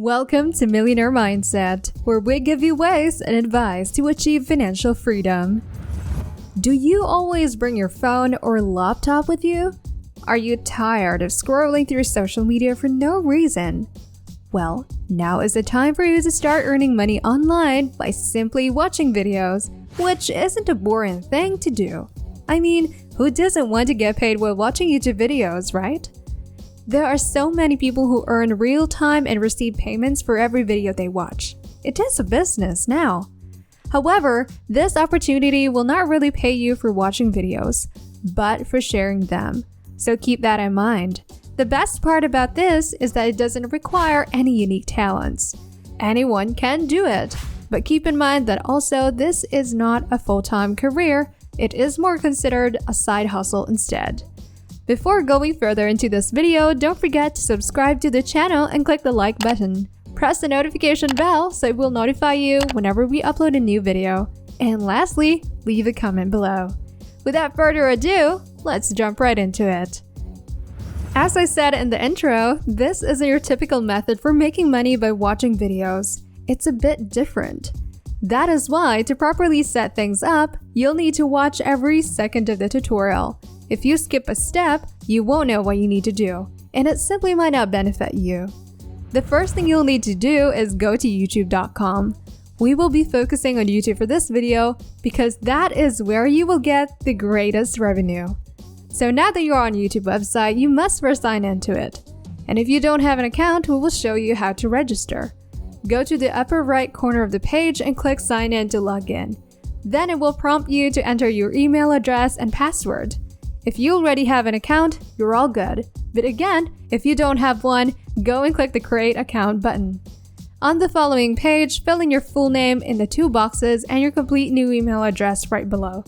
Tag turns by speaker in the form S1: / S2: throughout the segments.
S1: Welcome to Millionaire Mindset, where we give you ways and advice to achieve financial freedom. Do you always bring your phone or laptop with you? Are you tired of scrolling through social media for no reason? Well, now is the time for you to start earning money online by simply watching videos, which isn't a boring thing to do. I mean, who doesn't want to get paid while watching YouTube videos, right? There are so many people who earn real time and receive payments for every video they watch. It is a business now. However, this opportunity will not really pay you for watching videos, but for sharing them. So keep that in mind. The best part about this is that it doesn't require any unique talents. Anyone can do it, but keep in mind that also this is not a full-time career. It is more considered a side hustle instead. Before going further into this video, don't forget to subscribe to the channel and click the like button. Press the notification bell so it will notify you whenever we upload a new video. And lastly, leave a comment below. Without further ado, let's jump right into it. As I said in the intro, this isn't your typical method for making money by watching videos. It's a bit different. That is why, to properly set things up, you'll need to watch every second of the tutorial. If you skip a step, you won't know what you need to do, and it simply might not benefit you. The first thing you'll need to do is go to youtube.com. We will be focusing on YouTube for this video because that is where you will get the greatest revenue. So now that you're on YouTube website, you must first sign into it. And if you don't have an account, we will show you how to register. Go to the upper right corner of the page and click sign in to log in. Then it will prompt you to enter your email address and password. If you already have an account, you're all good. But again, if you don't have one, go and click the Create Account button. On the following page, fill in your full name in the two boxes and your complete new email address right below.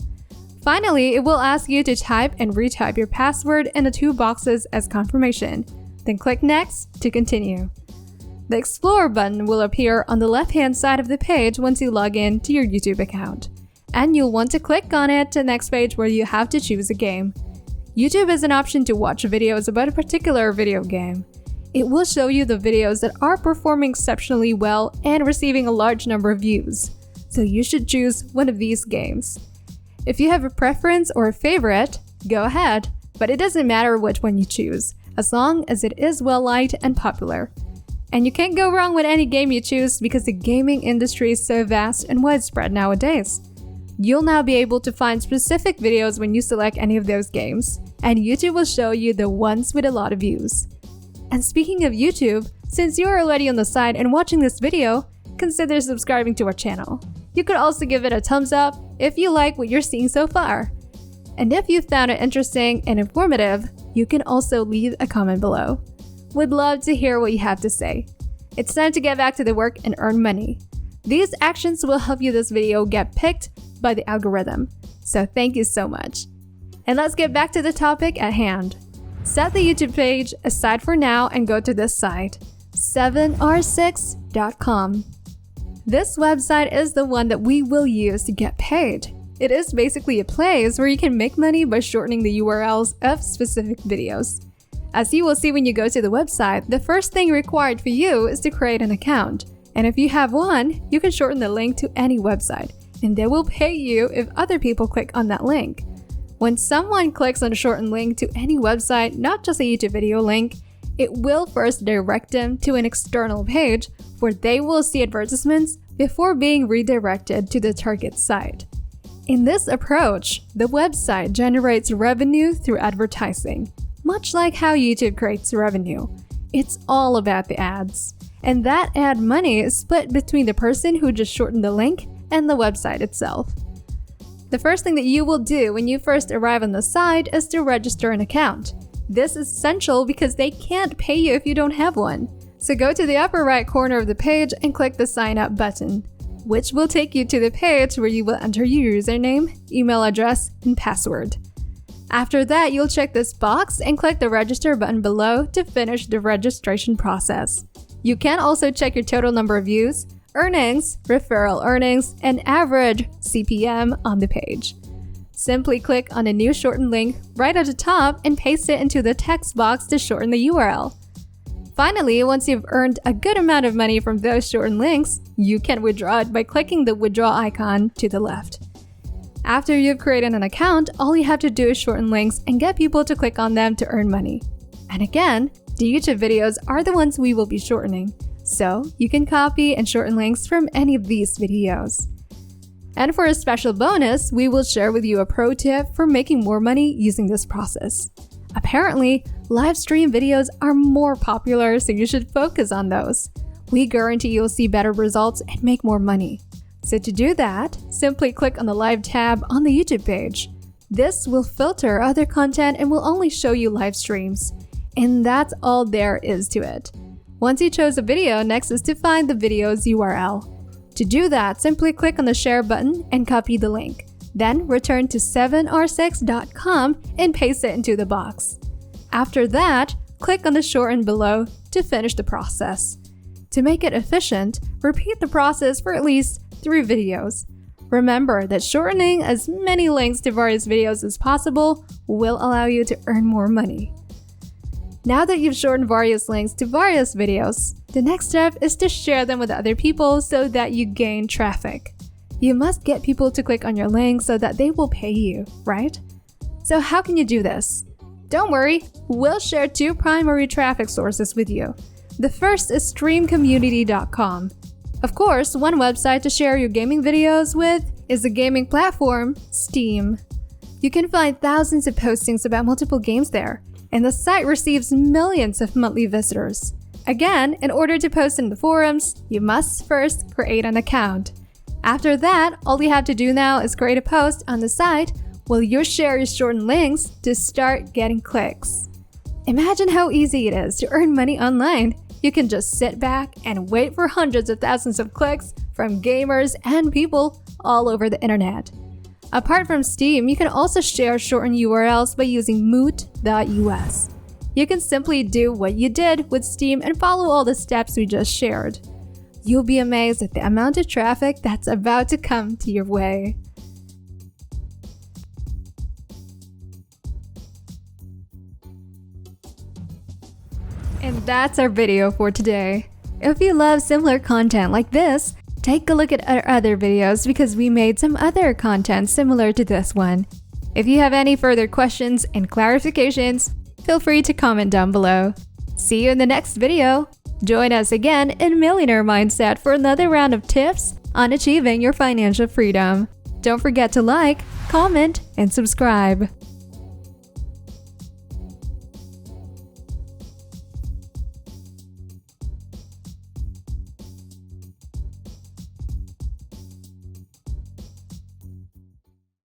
S1: Finally, it will ask you to type and retype your password in the two boxes as confirmation. Then click Next to continue. The Explore button will appear on the left-hand side of the page once you log in to your YouTube account. And you'll want to click on it to the next page where you have to choose a game. YouTube is an option to watch videos about a particular video game. It will show you the videos that are performing exceptionally well and receiving a large number of views. So you should choose one of these games. If you have a preference or a favorite, go ahead, but it doesn't matter which one you choose, as long as it is well-liked and popular. And you can't go wrong with any game you choose because the gaming industry is so vast and widespread nowadays. You'll now be able to find specific videos when you select any of those games, and YouTube will show you the ones with a lot of views. And speaking of YouTube, since you're already on the site and watching this video, consider subscribing to our channel. You could also give it a thumbs up if you like what you're seeing so far. And if you found it interesting and informative, you can also leave a comment below. We'd love to hear what you have to say. It's time to get back to the work and earn money. These actions will help you this video get picked by the algorithm. So thank you so much. And let's get back to the topic at hand. Set the YouTube page aside for now and go to this site, 7r6.com. This website is the one that we will use to get paid. It is basically a place where you can make money by shortening the URLs of specific videos. As you will see when you go to the website, the first thing required for you is to create an account. And if you have one, you can shorten the link to any website, and they will pay you if other people click on that link. When someone clicks on a shortened link to any website, not just a YouTube video link, it will first direct them to an external page where they will see advertisements before being redirected to the target site. In this approach, the website generates revenue through advertising, much like how YouTube creates revenue. It's all about the ads. And that ad money is split between the person who just shortened the link and the website itself. The first thing that you will do when you first arrive on the site is to register an account. This is essential because they can't pay you if you don't have one. So go to the upper right corner of the page and click the sign up button, which will take you to the page where you will enter your username, email address, and password. After that, you'll check this box and click the register button below to finish the registration process. You can also check your total number of views, earnings, referral earnings, and average CPM on the page. Simply click on a new shortened link right at the top and paste it into the text box to shorten the URL. Finally, once you've earned a good amount of money from those shortened links, you can withdraw it by clicking the withdraw icon to the left. After you've created an account, all you have to do is shorten links and get people to click on them to earn money. And again, the YouTube videos are the ones we will be shortening, so you can copy and shorten links from any of these videos. And for a special bonus, we will share with you a pro tip for making more money using this process. Apparently, live stream videos are more popular, so you should focus on those. We guarantee you'll see better results and make more money. So to do that, simply click on the live tab on the YouTube page. This will filter other content and will only show you live streams. And that's all there is to it. Once you chose a video, next is to find the video's URL. To do that, simply click on the share button and copy the link. Then return to 7r6.com and paste it into the box. After that, click on the shorten below to finish the process. To make it efficient, repeat the process for at least 3 videos. Remember that shortening as many links to various videos as possible will allow you to earn more money. Now that you've shortened various links to various videos, the next step is to share them with other people so that you gain traffic. You must get people to click on your link so that they will pay you, right? So how can you do this? Don't worry, we'll share 2 primary traffic sources with you. The first is streamcommunity.com. Of course, one website to share your gaming videos with is the gaming platform Steam. You can find thousands of postings about multiple games there, and the site receives millions of monthly visitors. Again, in order to post in the forums, you must first create an account. After that, all you have to do now is create a post on the site while you share your shortened links to start getting clicks. Imagine how easy it is to earn money online. You can just sit back and wait for hundreds of thousands of clicks from gamers and people all over the internet. Apart from Steam, you can also share shortened URLs by using moot.us. You can simply do what you did with Steam and follow all the steps we just shared. You'll be amazed at the amount of traffic that's about to come to your way. And that's our video for today. If you love similar content like this, take a look at our other videos because we made some other content similar to this one. If you have any further questions and clarifications, feel free to comment down below. See you in the next video. Join us again in Millionaire Mindset for another round of tips on achieving your financial freedom. Don't forget to like, comment, and subscribe.